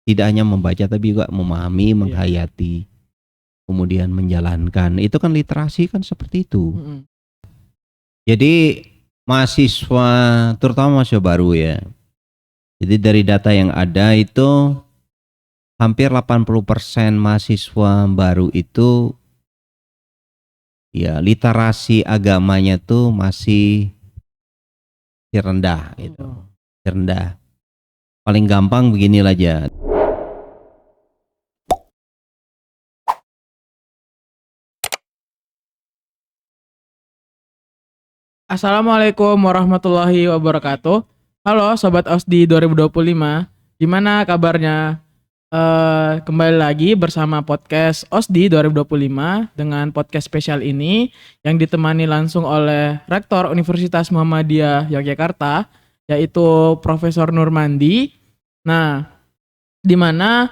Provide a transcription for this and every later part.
Tidak hanya membaca tapi juga memahami, menghayati, kemudian menjalankan. Itu kan literasi kan seperti itu. Jadi mahasiswa, terutama mahasiswa baru ya. Jadi dari data yang ada itu hampir 80% mahasiswa baru itu ya literasi agamanya tuh masih rendah gitu. Rendah. Paling gampang begini aja. Assalamualaikum warahmatullahi wabarakatuh. Halo Sobat OSDI 2025, gimana kabarnya? Kembali lagi bersama podcast OSDI 2025 dengan podcast spesial ini yang ditemani langsung oleh Rektor Universitas Muhammadiyah Yogyakarta, yaitu Profesor Nurmandi. Nah, di mana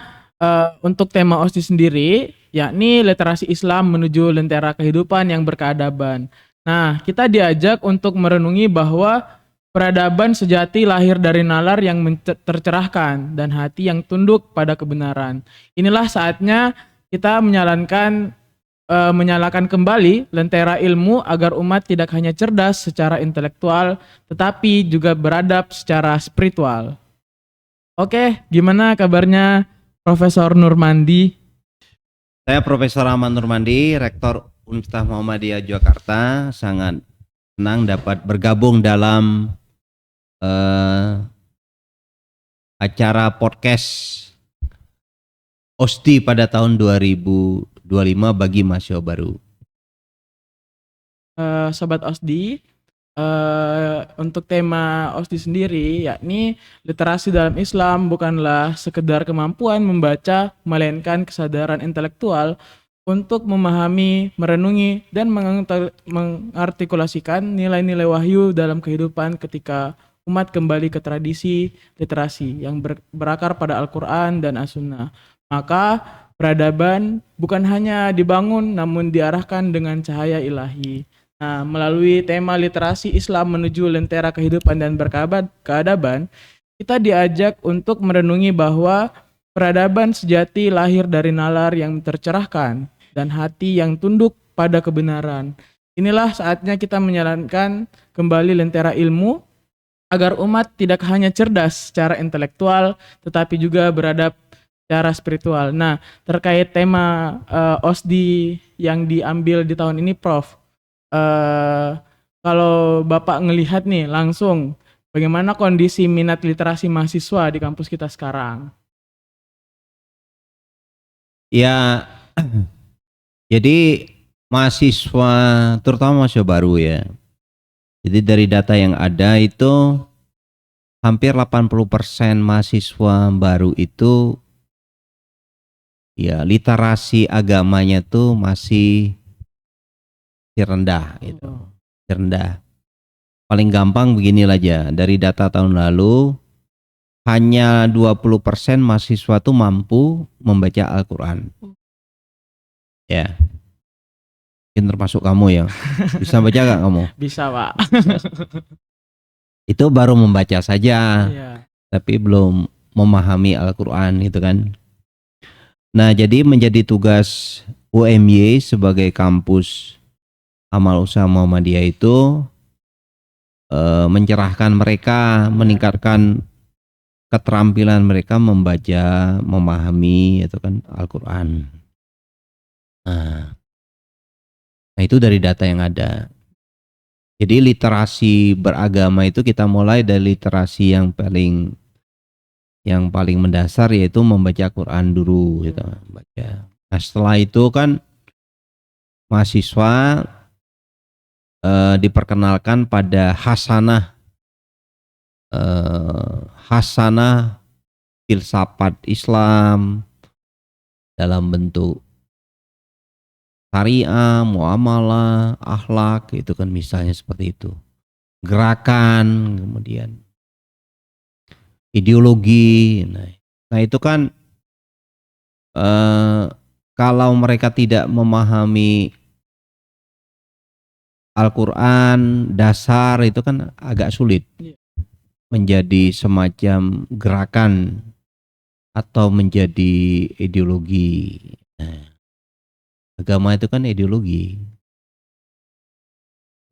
untuk tema OSDI sendiri yakni literasi Islam menuju lentera kehidupan yang berkeadaban. Nah, kita diajak untuk merenungi bahwa peradaban sejati lahir dari nalar yang tercerahkan dan hati yang tunduk pada kebenaran. Inilah saatnya kita menyalakan kembali lentera ilmu agar umat tidak hanya cerdas secara intelektual, tetapi juga beradab secara spiritual. Oke, gimana kabarnya Profesor Nurmandi? Saya Profesor Ahmad Nurmandi, Rektor Universitas Muhammadiyah Jakarta, sangat senang dapat bergabung dalam acara podcast OSDI pada tahun 2025 bagi mahasiswa baru. Sobat OSDI, untuk tema OSDI sendiri yakni literasi dalam Islam bukanlah sekedar kemampuan membaca, melainkan kesadaran intelektual untuk memahami, merenungi, dan mengartikulasikan nilai-nilai wahyu dalam kehidupan ketika umat kembali ke tradisi literasi yang berakar pada Al-Quran dan As-Sunnah. Maka peradaban bukan hanya dibangun namun diarahkan dengan cahaya ilahi. Nah, melalui tema literasi Islam menuju lentera kehidupan dan berkeadaban, kita diajak untuk merenungi bahwa peradaban sejati lahir dari nalar yang tercerahkan dan hati yang tunduk pada kebenaran. Inilah saatnya kita menjalankan kembali lentera ilmu agar umat tidak hanya cerdas secara intelektual, tetapi juga beradab secara spiritual. Nah, terkait tema OSDI yang diambil di tahun ini, Prof, kalau Bapak ngelihat nih langsung, bagaimana kondisi minat literasi mahasiswa di kampus kita sekarang? Ya, jadi mahasiswa, terutama mahasiswa baru ya. Jadi dari data yang ada itu hampir 80% mahasiswa baru itu ya literasi agamanya tuh masih rendah gitu. Rendah. Paling gampang begini aja, dari data tahun lalu hanya 20% mahasiswa tuh mampu membaca Al-Quran. Ya. Mungkin termasuk kamu ya. Bisa baca gak kamu? Bisa, Pak. Itu baru membaca saja. Iya. Tapi belum memahami Al-Quran gitu kan. Nah, jadi menjadi tugas UMY sebagai kampus Amal Usaha Muhammadiyah itu mencerahkan mereka, meningkatkan keterampilan mereka membaca, memahami itu kan Al-Quran. Nah, itu dari data yang ada. Jadi literasi beragama itu kita mulai dari literasi yang paling mendasar, yaitu membaca Quran dulu gitu. Baca. Nah, setelah itu kan mahasiswa diperkenalkan pada hasanah filsafat Islam dalam bentuk syariah, muamalah, akhlak, itu kan misalnya seperti itu. Gerakan, kemudian ideologi. Nah itu kan kalau mereka tidak memahami Al-Quran dasar itu kan agak sulit menjadi semacam gerakan atau menjadi ideologi. Nah, agama itu kan ideologi.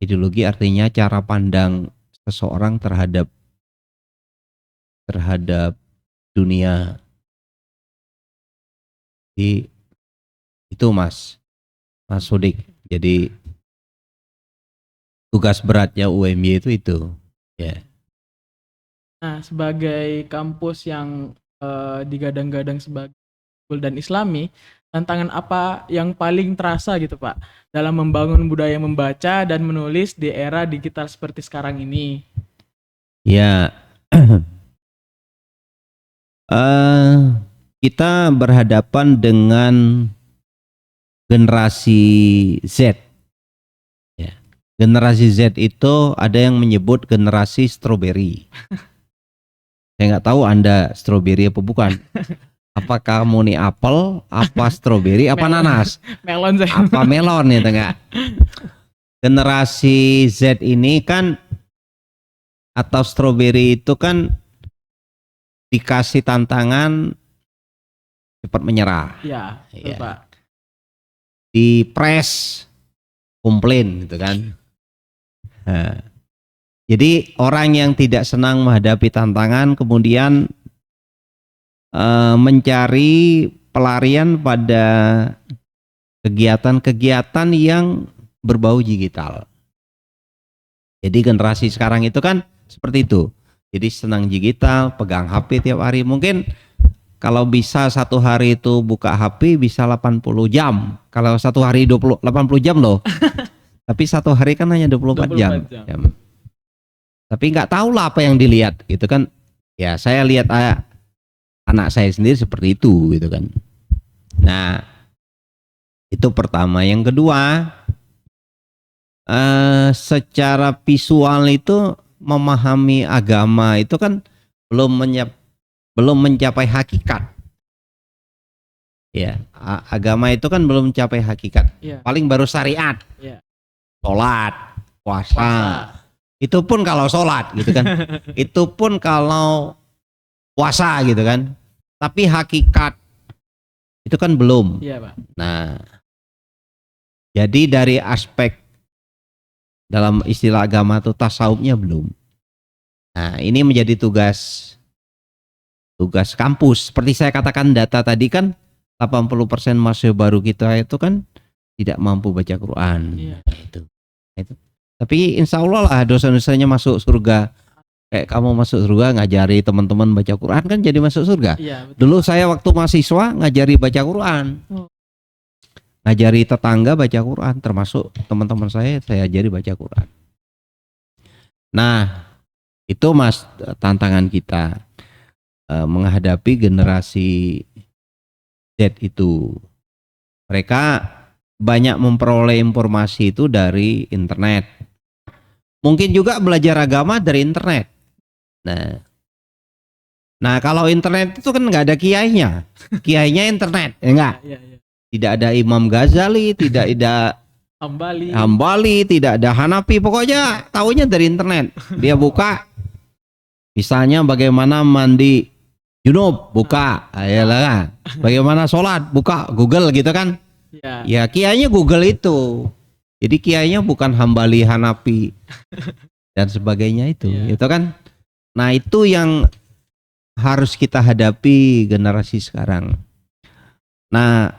Ideologi artinya cara pandang seseorang terhadap dunia. Jadi itu Mas Sudik. Jadi tugas beratnya UMY itu. Ya. Nah, sebagai kampus yang digadang-gadang sebagai unggul dan islami, tantangan apa yang paling terasa gitu Pak dalam membangun budaya membaca dan menulis di era digital seperti sekarang ini? Ya, kita berhadapan dengan generasi Z. Ya. Generasi Z itu ada yang menyebut generasi strawberry. Saya nggak tahu Anda strawberry apa bukan. Apakah kamu nih apel, apa strawberry, apa nanas, Melon saya. apa melon ya tengah. Generasi Z ini kan atau strawberry itu kan dikasih tantangan cepat menyerah. Iya, betul Ya. Pak. Dipres komplain gitu kan. Nah, jadi orang yang tidak senang menghadapi tantangan kemudian mencari pelarian pada kegiatan-kegiatan yang berbau digital. Jadi generasi sekarang itu kan seperti itu. Jadi senang digital, pegang HP tiap hari. Mungkin kalau bisa satu hari itu buka HP bisa 80 jam. Kalau satu hari 80 jam loh. Tapi satu hari kan hanya 24 jam. Tapi nggak tahu lah apa yang dilihat gitu kan. Ya saya lihat anak saya sendiri seperti itu gitu kan. Nah itu pertama. Yang kedua, secara visual itu memahami agama itu kan belum mencapai hakikat. Ya, agama itu kan belum mencapai hakikat. Ya. Paling baru syariat. Ya. Sholat, puasa. Itu pun kalau sholat gitu kan. Itu pun kalau puasa gitu kan. Tapi hakikat itu kan belum. Iya, Pak. Nah, jadi dari aspek dalam istilah agama itu tasawufnya belum. Nah, ini menjadi tugas kampus. Seperti saya katakan data tadi kan 80% mahasiswa baru kita itu kan tidak mampu baca Quran. Iya. Itu. Tapi insya Allah lah dosa-dosanya masuk surga. Kayak kamu masuk surga ngajari teman-teman baca Quran kan jadi masuk surga. Iya, betul. Dulu saya waktu mahasiswa ngajari baca Quran. Ngajari tetangga baca Quran, termasuk teman-teman saya ajari baca Quran. Nah, itu Mas tantangan kita menghadapi generasi Z itu. Mereka banyak memperoleh informasi itu dari internet. Mungkin juga belajar agama dari internet. Nah kalau internet itu kan nggak ada kiainya. Kiainya internet, ya enggak? Iya. Tidak ada Imam Ghazali, tidak ada Hambali, tidak ada Hanafi, pokoknya tahunya dari internet. Dia buka, misalnya bagaimana mandi junub, buka, ayolah. Bagaimana sholat, buka Google gitu kan? Ya kiainya Google itu. Jadi kiainya bukan Hambali, Hanafi dan sebagainya itu, itu kan. Nah itu yang harus kita hadapi generasi sekarang. Nah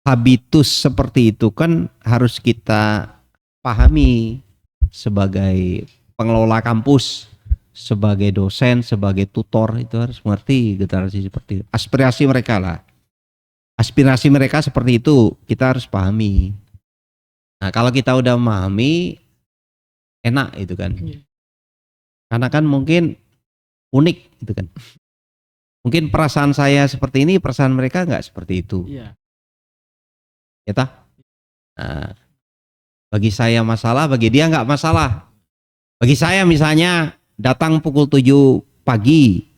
habitus seperti itu kan harus kita pahami sebagai pengelola kampus, sebagai dosen, sebagai tutor, itu harus mengerti generasi seperti itu. Aspirasi mereka lah. Aspirasi mereka seperti itu kita harus pahami. Nah kalau kita udah memahami enak itu kan. Karena kan mungkin unik gitu kan. Mungkin perasaan saya seperti ini, perasaan mereka nggak seperti itu. Iya. Ya tah? Nah, bagi saya masalah, bagi dia nggak masalah. Bagi saya misalnya datang pukul 7 pagi.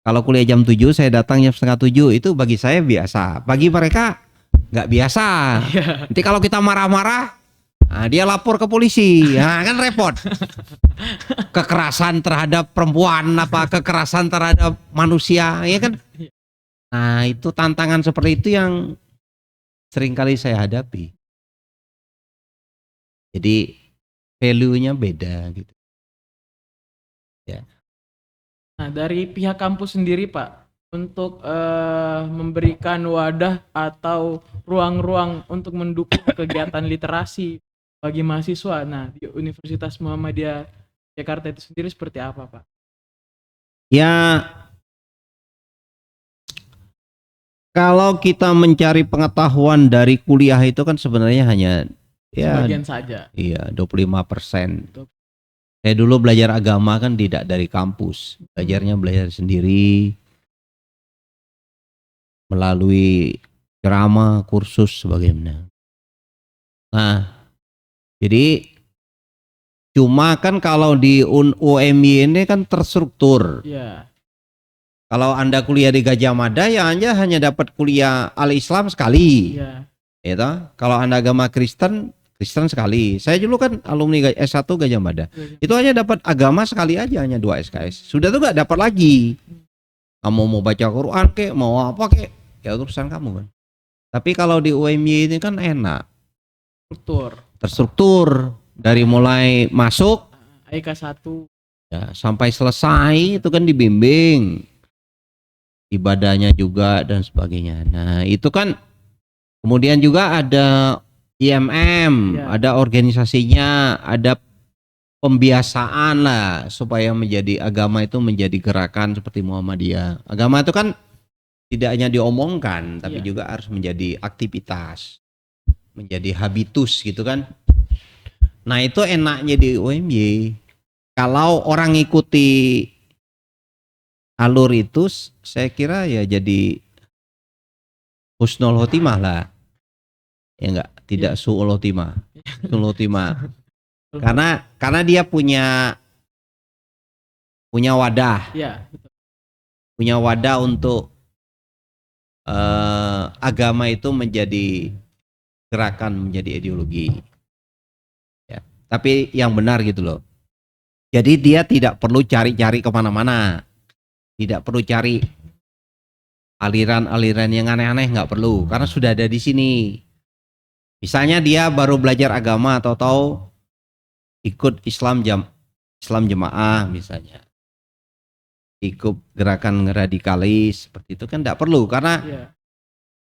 Kalau kuliah jam 7, saya datang jam setengah 7, itu bagi saya biasa. Bagi mereka nggak biasa. Nanti kalau kita marah-marah, Nah, dia lapor ke polisi. Nah, kan repot. Kekerasan terhadap perempuan apa kekerasan terhadap manusia, ya kan? Nah, itu tantangan seperti itu yang seringkali saya hadapi. Jadi value-nya beda gitu. Ya. Nah, dari pihak kampus sendiri, Pak, untuk memberikan wadah atau ruang-ruang untuk mendukung kegiatan literasi bagi mahasiswa. Nah, di Universitas Muhammadiyah Jakarta itu sendiri seperti apa, Pak? Ya, kalau kita mencari pengetahuan dari kuliah itu kan sebenarnya hanya ya Sebagian saja. iya 25%. Saya dulu belajar agama kan tidak dari kampus, belajar sendiri melalui ceramah, kursus sebagainya. Nah, jadi cuma kan kalau di UMY ini kan terstruktur. Iya. Kalau Anda kuliah di Gajah Mada ya Anda hanya dapat kuliah al-Islam sekali. Iya. Gitu. Kalau Anda agama Kristen sekali. Saya dulu kan alumni S1 Gajah Mada. Itu hanya dapat agama sekali aja, hanya 2 SKS. Sudah tuh gak dapat lagi. Kamu mau baca Quran kek, mau apa kek, ya urusan kamu kan. Tapi kalau di UMY ini kan enak. Terstruktur dari mulai masuk IK 1 ya sampai selesai itu kan dibimbing. Ibadahnya juga dan sebagainya. Nah, itu kan kemudian juga ada IMM, ya. ada organisasinya, ada pembiasaan lah supaya menjadi agama itu menjadi gerakan seperti Muhammadiyah. Agama itu kan tidak hanya diomongkan, tapi ya. juga harus menjadi aktivitas, menjadi habitus gitu kan. Nah, itu enaknya di UMY. Kalau orang ikuti alur itu, saya kira ya jadi husnul khotimah lah. Ya enggak, tidak su'ul khotimah. Husnul khotimah. Karena dia punya wadah. Ya, betul. Punya wadah untuk agama itu menjadi gerakan, menjadi ideologi. Ya. Tapi yang benar gitu loh. Jadi dia tidak perlu cari-cari kemana-mana. Tidak perlu cari aliran-aliran yang aneh-aneh, nggak perlu, karena sudah ada di sini. Misalnya dia baru belajar agama atau tahu ikut Islam jemaah misalnya, ikut gerakan radikalis seperti itu kan nggak perlu, karena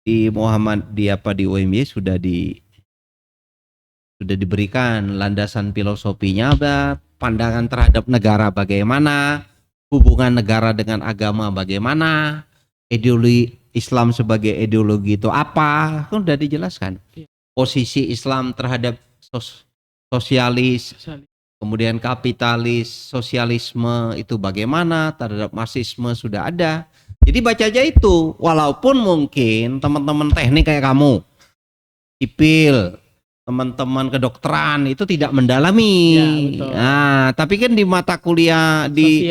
di di UMY sudah diberikan landasan filosofinya, pandangan terhadap negara bagaimana, hubungan negara dengan agama bagaimana, ideologi Islam sebagai ideologi itu apa, kan sudah dijelaskan. Posisi Islam terhadap sosialis, kemudian kapitalis, sosialisme itu bagaimana, terhadap marxisme sudah ada. Jadi baca aja itu, walaupun mungkin teman-teman teknik kayak kamu, sipil, teman-teman kedokteran itu tidak mendalami. Ya, betul. Nah, tapi kan di mata kuliah di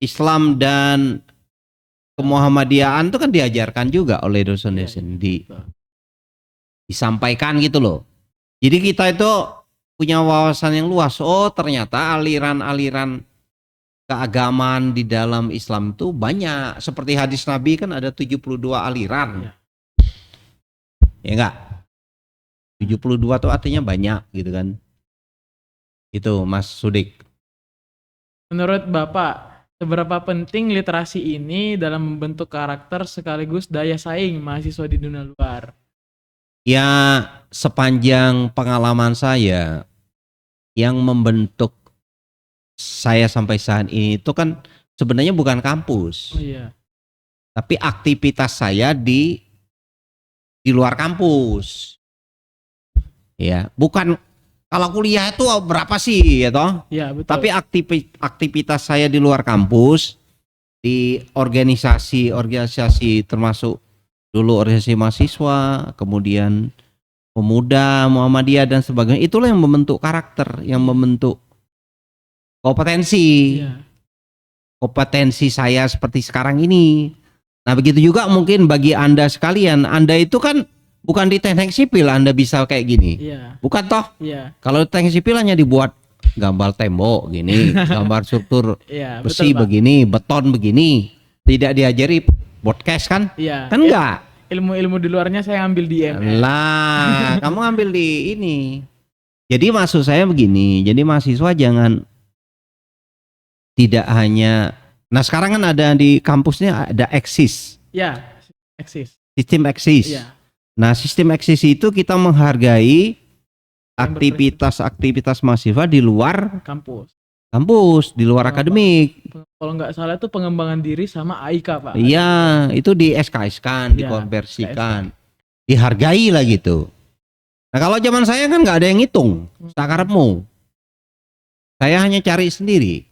Islam dan kemuhammadiyaan itu kan diajarkan juga oleh dosen-dosen, disampaikan gitu loh. Jadi kita itu punya wawasan yang luas. Oh, ternyata aliran-aliran keagamaan di dalam Islam itu banyak. Seperti hadis Nabi kan ada 72 aliran. Ya enggak? 72 itu artinya banyak gitu kan. Itu Mas Sudik. Menurut Bapak, seberapa penting literasi ini dalam membentuk karakter sekaligus daya saing mahasiswa di dunia luar? Ya, sepanjang pengalaman saya, yang membentuk saya sampai saat ini itu kan sebenarnya bukan kampus. Oh iya. Tapi aktivitas saya di luar kampus. Ya, bukan kalau kuliah itu berapa sih ya toh? Ya, betul. Tapi aktivitas saya di luar kampus, di organisasi termasuk dulu organisasi mahasiswa, kemudian pemuda, Muhammadiyah dan sebagainya, itulah yang membentuk karakter, yang membentuk kompetensi. Ya. Kompetensi saya seperti sekarang ini. Nah, begitu juga mungkin bagi Anda sekalian. Anda itu kan Bukan di teknik sipil Anda bisa kayak gini. Iya. Bukan toh? Iya. Kalau teknik sipil hanya dibuat gambar tembok gini, gambar struktur Iya, besi betul, Pak. begini, beton begini. Tidak diajari podcast kan? Iya. Kan enggak? Ilmu-ilmu di luarnya saya ambil di IMS. Lah, kamu ambil di ini. Jadi maksud saya begini, jadi mahasiswa jangan tidak hanya, nah sekarang kan ada di kampusnya ada eksis, Ya, eksis. sistem eksis. Iya. Nah sistem eksis itu kita menghargai Yang aktivitas mahasiswa di luar kampus. kampus, di luar akademik. Kalau nggak salah itu pengembangan diri sama AIK, Pak. Iya, itu di SKS-kan, Iya, dikonversikan, dihargai lah gitu. Nah kalau zaman saya kan nggak ada yang ngitung, sakarepmu. Saya hanya cari sendiri.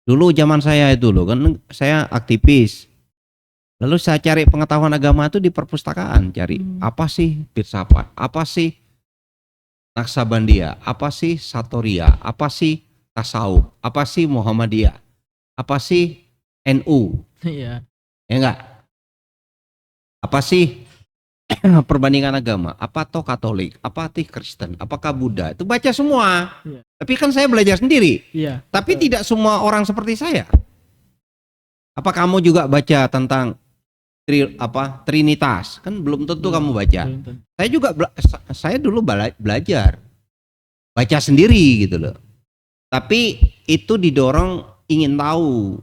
Dulu zaman saya itu loh, kan saya aktivis. Lalu saya cari pengetahuan agama itu di perpustakaan, cari apa sih filsafat, apa sih Naksabandia, apa sih Satoria, apa sih tasawuf, apa sih Muhammadiyah, apa sih NU, Iya. ya enggak? Apa sih perbandingan agama, apa toh Katolik, apa toh Kristen, apakah Buddha, itu baca semua. Iya. Tapi kan saya belajar sendiri. Iya. Tapi betul. tidak semua orang seperti saya. Apa kamu juga baca tentang Trinitas? Kan belum tentu kamu baca. Belum tentu. Saya juga saya dulu belajar baca sendiri gitu loh. Tapi itu didorong ingin tahu,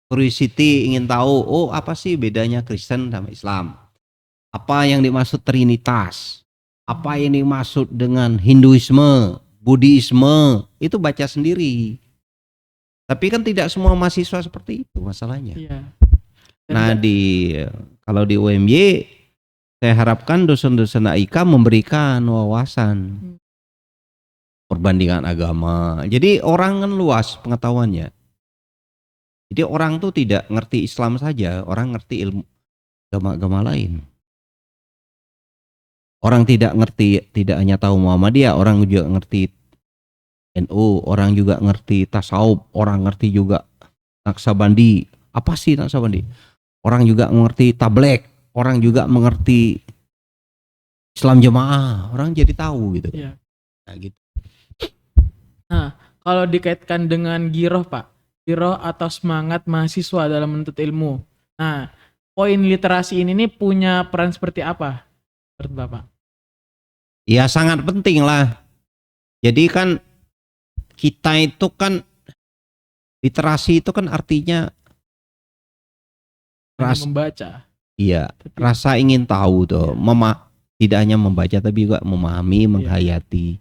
curiosity, ingin tahu, oh apa sih bedanya Kristen sama Islam? Apa yang dimaksud Trinitas? Apa yang dimaksud dengan Hinduisme, Buddhisme? Itu baca sendiri. Tapi kan tidak semua mahasiswa seperti itu masalahnya. Iya. Nah kalau di UMY saya harapkan dosen-dosen AIK memberikan wawasan perbandingan agama. Jadi orang kan luas pengetahuannya. Jadi orang tuh tidak ngerti Islam saja, orang ngerti ilmu agama-agama lain. Orang tidak hanya tahu Muhammadiyah, orang juga ngerti NU, orang juga ngerti tasawuf, orang ngerti juga Naksabandi. Apa sih Naksabandi? Orang juga mengerti tablek, orang juga mengerti Islam jemaah, orang jadi tahu gitu. Iya. Nah, gitu. Nah, kalau dikaitkan dengan giroh, Pak, giroh atau semangat mahasiswa dalam menuntut ilmu. Nah, poin literasi ini nih punya peran seperti apa menurut Bapak? Ya sangat penting lah. Jadi kan kita itu kan literasi itu kan artinya Membaca. Iya, Tapi, rasa ingin tahu tuh, tidak hanya membaca tapi juga memahami, menghayati,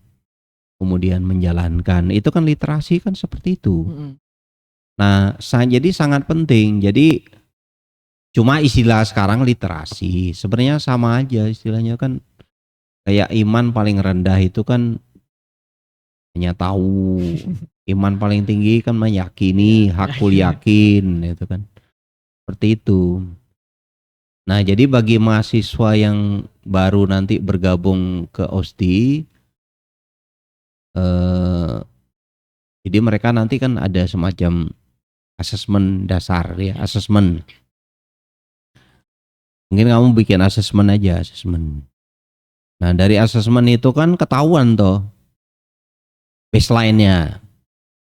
kemudian menjalankan. Itu kan literasi kan seperti itu. Nah, jadi sangat penting. Jadi cuma istilah sekarang literasi, sebenarnya sama aja istilahnya kan kayak iman paling rendah itu kan hanya tahu. Iman paling tinggi kan meyakini, hakul yakin itu kan. Seperti itu. Nah, jadi bagi mahasiswa yang baru nanti bergabung ke OSDI, jadi mereka nanti kan ada semacam asesmen dasar ya, asesmen. Mungkin kamu bikin asesmen aja, asesmen. Nah, dari asesmen itu kan ketahuan toh baseline-nya,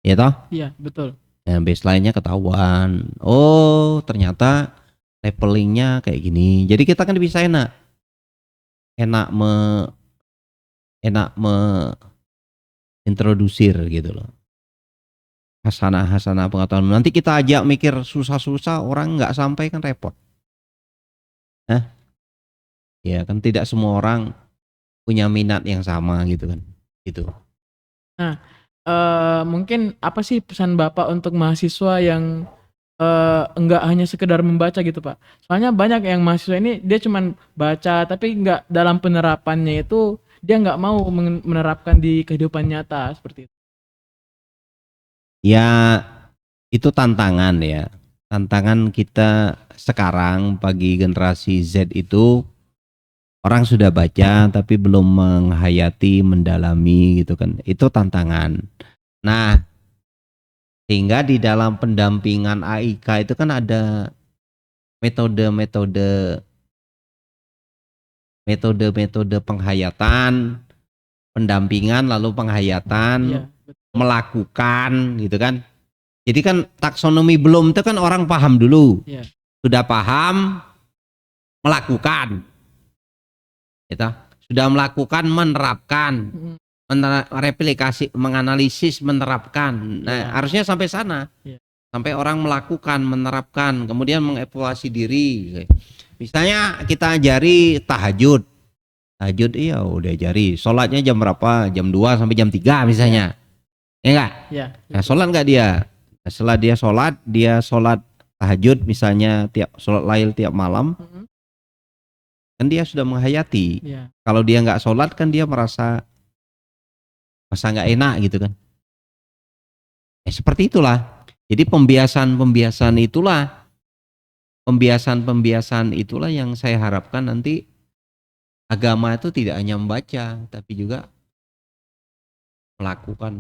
ya toh? Iya, betul. Nah, baseline-nya ketahuan. Oh, ternyata levelingnya kayak gini. Jadi kita kan bisa enak introdusir gitu loh. Hasanah pengetahuan. Nanti kita ajak mikir susah-susah, orang nggak sampai kan repot. Ya kan tidak semua orang punya minat yang sama gitu kan. Gitu. Nah, mungkin apa sih pesan Bapak untuk mahasiswa yang enggak hanya sekedar membaca gitu, Pak? Soalnya banyak yang mahasiswa ini dia cuman baca tapi enggak dalam penerapannya itu dia enggak mau menerapkan di kehidupan nyata seperti itu. Ya itu tantangan ya. Tantangan kita sekarang bagi generasi Z itu orang sudah baca tapi belum menghayati, mendalami gitu kan. Itu tantangan. Nah, sehingga di dalam pendampingan AIK itu kan ada metode-metode metode-metode penghayatan, pendampingan lalu penghayatan, Iya, betul. melakukan gitu kan. Jadi kan taksonomi belum itu kan orang paham dulu. Iya. Sudah paham, melakukan. Gitu. Sudah melakukan, menerapkan. Mm, Replikasi, menganalisis, menerapkan. Nah, Iya. harusnya sampai sana. Iya. Sampai orang melakukan, menerapkan, kemudian mengevaluasi diri. Misalnya kita ajari tahajud. Tahajud iya udah ajari. Sholatnya jam berapa? Jam 2 sampai jam 3 misalnya. Ya enggak? Iya. Nah, betul. sholat enggak dia? Nah, setelah dia sholat tahajud misalnya tiap sholat lail tiap malam, Mm, kan dia sudah menghayati. Iya. Kalau dia nggak sholat kan dia merasa nggak enak gitu kan. Seperti itulah. Jadi pembiasan itulah yang saya harapkan nanti agama itu tidak hanya membaca, tapi juga melakukan,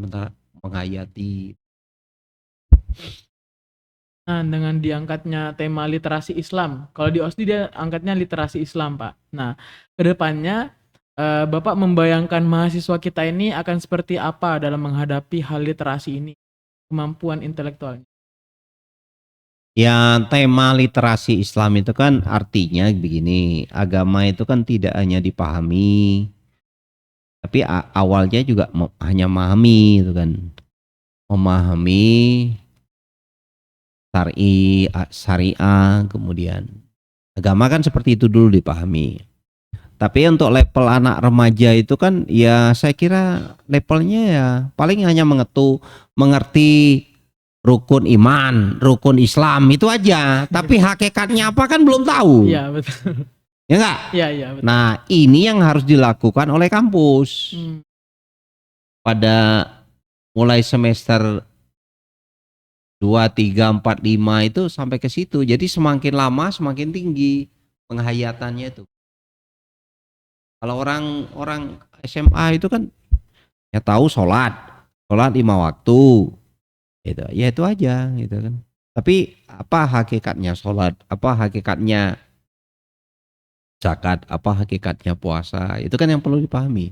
menghayati. Nah, dengan diangkatnya tema literasi Islam, kalau di OSDI dia angkatnya literasi Islam, Pak. Nah, kedepannya Bapak membayangkan mahasiswa kita ini akan seperti apa dalam menghadapi hal literasi ini, kemampuan intelektualnya. Ya, tema literasi Islam itu kan artinya begini, agama itu kan tidak hanya dipahami, tapi awalnya juga hanya memahami itu kan. Memahami syariah, kemudian agama kan seperti itu dulu dipahami. Tapi untuk level anak remaja itu kan ya saya kira levelnya ya paling hanya mengerti rukun iman, rukun Islam itu aja. Tapi hakikatnya apa kan belum tahu. Iya, betul. Ya enggak? Iya, betul. Nah, ini yang harus dilakukan oleh kampus. Pada mulai semester 2, 3, 4, 5 itu sampai ke situ. Jadi semakin lama semakin tinggi penghayatannya itu. Kalau orang SMA itu kan ya tahu sholat 5 waktu, gitu. Ya itu aja, gitu kan. Tapi apa hakikatnya sholat? Apa hakikatnya zakat? Apa hakikatnya puasa? Itu kan yang perlu dipahami.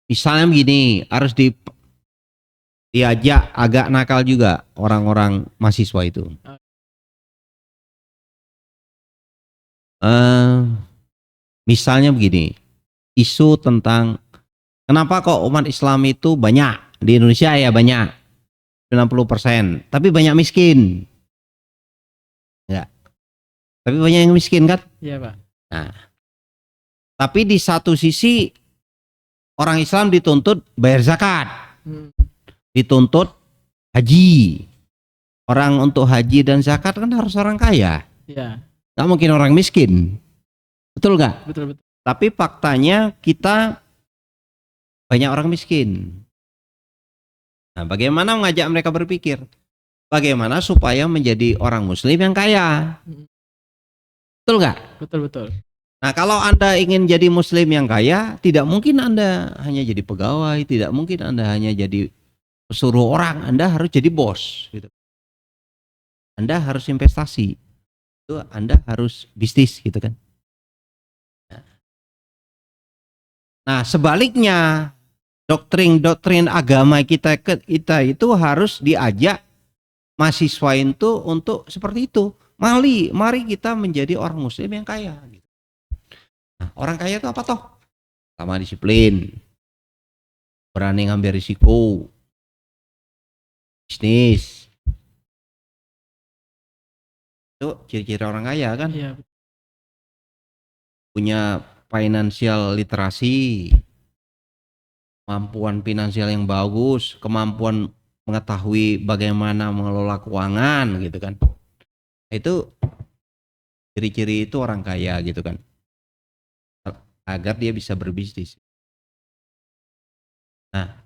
Misalnya begini, harus diajak agak nakal juga orang-orang mahasiswa itu. Misalnya begini, isu tentang kenapa kok umat Islam itu banyak di Indonesia ya banyak 90%, tapi banyak miskin. Enggak. Tapi banyak yang miskin kan? Iya, Pak. Nah, tapi di satu sisi orang Islam dituntut bayar zakat, dituntut haji. Orang untuk haji dan zakat kan harus orang kaya. Iya. Nggak mungkin orang miskin. Betul nggak? Betul. Tapi faktanya kita banyak orang miskin. Nah, bagaimana mengajak mereka berpikir? Bagaimana supaya menjadi orang muslim yang kaya? Betul nggak? Betul. Nah, kalau Anda ingin jadi muslim yang kaya, tidak mungkin Anda hanya jadi pegawai, tidak mungkin Anda hanya jadi pesuruh orang, Anda harus jadi bos. Gitu. Anda harus investasi, itu Anda harus bisnis gitu kan. Nah, sebaliknya doktrin agama kita itu harus diajak mahasiswa itu untuk seperti itu. Mari kita menjadi orang muslim yang kaya. Nah, orang kaya itu apa toh? Sama disiplin, berani ngambil risiko, bisnis. Itu ciri-ciri orang kaya kan? Iya. Punya financial literasi, kemampuan finansial yang bagus, kemampuan mengetahui bagaimana mengelola keuangan gitu kan. Itu ciri-ciri itu orang kaya gitu kan. Agar dia bisa berbisnis. Nah,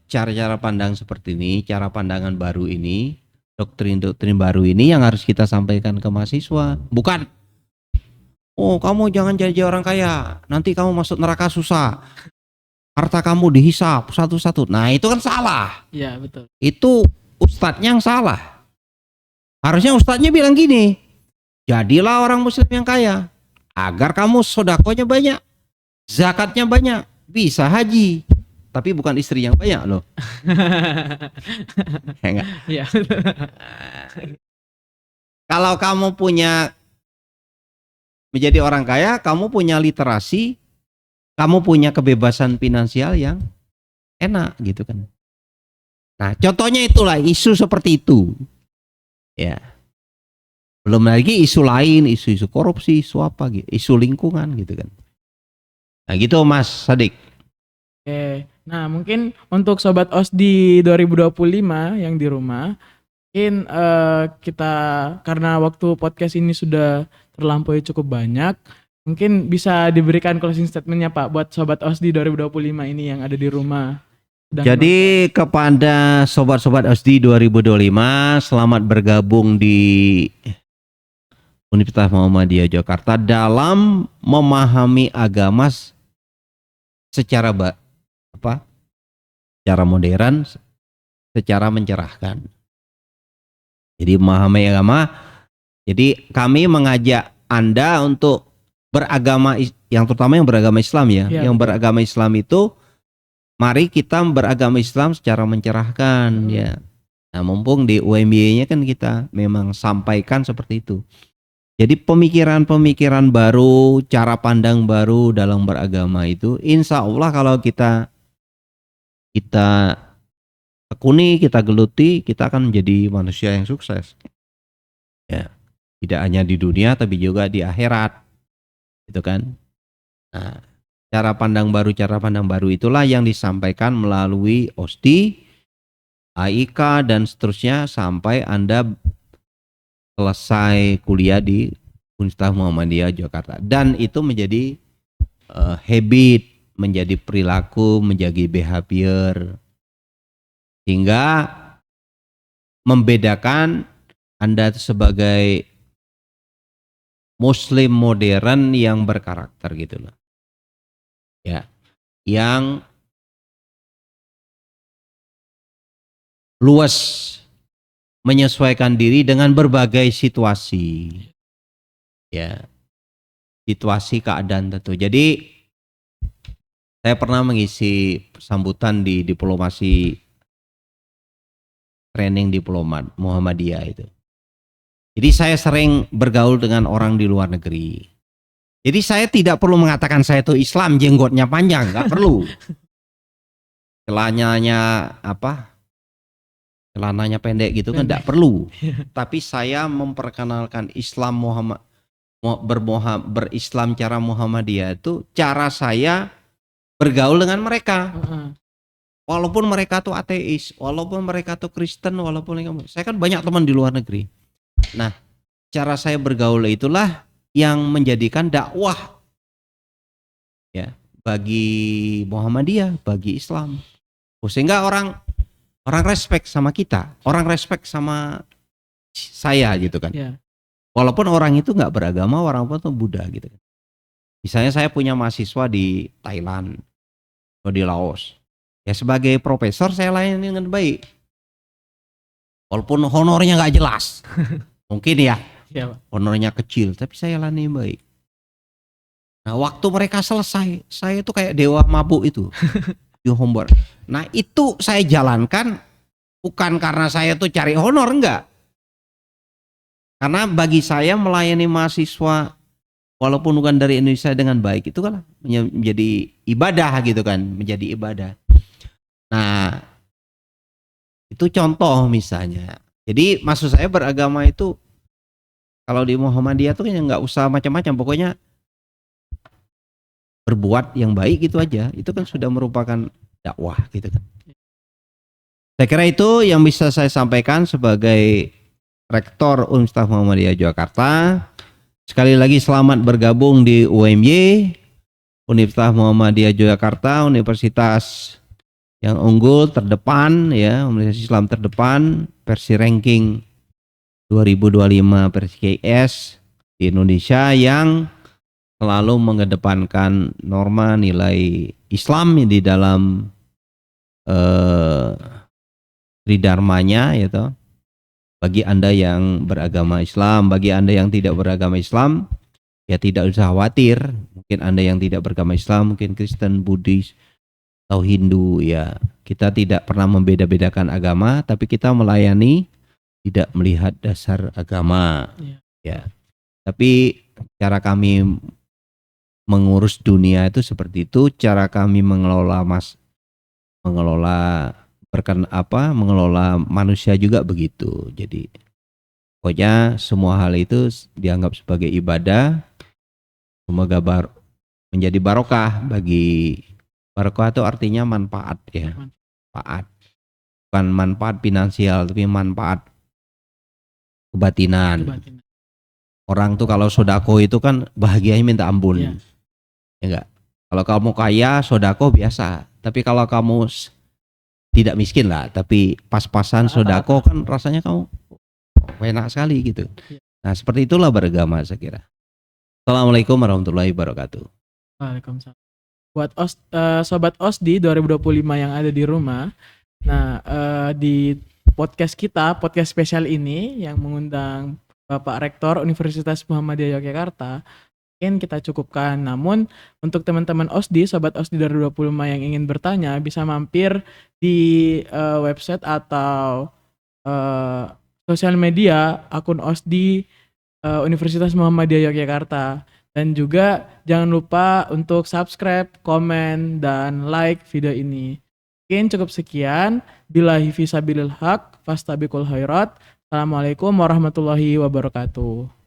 cara-cara pandang seperti ini, cara pandangan baru ini, doktrin-doktrin baru ini yang harus kita sampaikan ke mahasiswa. Bukan, oh kamu jangan jadi orang kaya, nanti kamu masuk neraka susah. Harta kamu dihisap satu-satu. Nah itu kan salah. Iya, betul. Itu ustadznya yang salah. Harusnya ustadznya bilang gini, jadilah orang muslim yang kaya. agar kamu sodakonya banyak, zakatnya banyak, bisa haji. Tapi bukan istri yang banyak loh. Ya enggak? Iya. Kalau kamu punya menjadi orang kaya, kamu punya literasi, kamu punya kebebasan finansial yang enak gitu kan. Nah, contohnya itulah isu seperti itu. Ya. Belum lagi isu lain, isu-isu korupsi, isu apa gitu, isu lingkungan gitu kan. Nah, gitu Mas Sadik. Oke. Nah, mungkin untuk Sobat OS di 2025 yang di rumah, mungkin kita karena waktu podcast ini sudah terlampaui cukup banyak, mungkin bisa diberikan closing statement-nya Pak buat Sobat OS di 2025 ini yang ada di rumah. Jadi kepada sobat-sobat OSDI 2025, selamat bergabung di Universitas Muhammadiyah Jakarta dalam memahami agama secara secara modern, secara mencerahkan. Jadi memahami agama. Jadi kami mengajak Anda untuk beragama, yang terutama yang beragama Islam ya. Ya, yang beragama Islam itu, mari kita beragama Islam secara mencerahkan ya. Nah, mumpung di UMY-nya kan kita memang sampaikan seperti itu. Jadi pemikiran-pemikiran baru, cara pandang baru dalam beragama itu, insya Allah kalau kita tekuni, kita geluti, kita akan menjadi manusia yang sukses. Ya, tidak hanya di dunia tapi juga di akhirat. Itu kan. Nah, cara pandang baru itulah yang disampaikan melalui OSDI, AIK dan seterusnya sampai Anda selesai kuliah di Universitas Muhammadiyah Jakarta. Dan itu menjadi habit, menjadi perilaku, menjadi behavior. Hingga membedakan Anda sebagai Muslim modern yang berkarakter gitu loh. Ya, yang luas, menyesuaikan diri dengan berbagai situasi. Ya. Situasi keadaan tentu. Jadi saya pernah mengisi sambutan di diplomasi training diplomat Muhammadiyah itu. Jadi saya sering bergaul dengan orang di luar negeri. Jadi saya tidak perlu mengatakan saya itu Islam, jenggotnya panjang, nggak perlu. Celananya pendek gitu kan nggak perlu. Tapi saya memperkenalkan Islam berislam cara Muhammadiyah itu cara saya bergaul dengan mereka. Walaupun mereka tuh ateis, walaupun mereka tuh Kristen, saya kan banyak teman di luar negeri. Nah, cara saya bergaul itulah yang menjadikan dakwah ya bagi Muhammadiyah, bagi Islam. Sehingga orang respect sama kita, orang respect sama saya gitu kan. Yeah. Walaupun orang itu nggak beragama, orang pun tuh Buddha gitu kan. Misalnya saya punya mahasiswa di Thailand atau di Laos. Ya sebagai profesor saya layani dengan baik. Walaupun honornya nggak jelas. Mungkin ya. Honornya kecil, tapi saya layani baik. Nah, waktu mereka selesai, saya itu kayak dewa mabuk itu. Di homework. Nah, itu saya jalankan bukan karena saya tuh cari honor, enggak. Karena bagi saya melayani mahasiswa walaupun bukan dari Indonesia dengan baik itu kan menjadi ibadah gitu kan, menjadi ibadah. Nah, itu contoh misalnya. Jadi maksud saya beragama itu kalau di Muhammadiyah tuh nggak usah macam-macam, pokoknya berbuat yang baik gitu aja. Itu kan sudah merupakan dakwah gitu kan. Saya kira itu yang bisa saya sampaikan sebagai Rektor Universitas Muhammadiyah Jakarta. Sekali lagi selamat bergabung di UMY, Universitas Muhammadiyah Jakarta, universitas yang unggul terdepan ya, Universitas Islam terdepan versi ranking 2025 versi KS di Indonesia yang selalu mengedepankan norma nilai Islam di dalam tridharmanya gitu. Bagi Anda yang beragama Islam, bagi Anda yang tidak beragama Islam, ya tidak usah khawatir. Mungkin Anda yang tidak beragama Islam, mungkin Kristen, Buddhis, atau Hindu, ya kita tidak pernah membeda-bedakan agama, tapi kita melayani tidak melihat dasar agama. Iya. Ya. Tapi cara kami mengurus dunia itu seperti itu, cara kami mengelola mengelola manusia juga begitu. Jadi pokoknya semua hal itu dianggap sebagai ibadah. Semoga menjadi barokah bagi, barokah itu artinya manfaat ya. Manfaat. Bukan manfaat finansial tapi manfaat kebatinan. Orang tuh kalau sodako itu kan bahagianya minta ampun. Iya. Ya enggak? Kalau kamu kaya sodako biasa. Tapi kalau kamu tidak miskin lah, tapi pas-pasan sodako kan rasanya kamu enak sekali gitu. Nah seperti itulah beragama saya kira. Assalamualaikum warahmatullahi wabarakatuh. Waalaikumsalam. Buat Sobat OSDI 2025 yang ada di rumah, nah di podcast spesial ini yang mengundang Bapak Rektor Universitas Muhammadiyah Yogyakarta, mungkin kita cukupkan. Namun untuk teman-teman OSDI, Sobat OSDI 2025 yang ingin bertanya, bisa mampir di website atau sosial media akun OSDI Universitas Muhammadiyah Yogyakarta. Dan juga jangan lupa untuk subscribe, komen, dan like video ini. Mungkin cukup sekian. Billahi fisabilil haq, fastabiqul khairat. Assalamualaikum warahmatullahi wabarakatuh.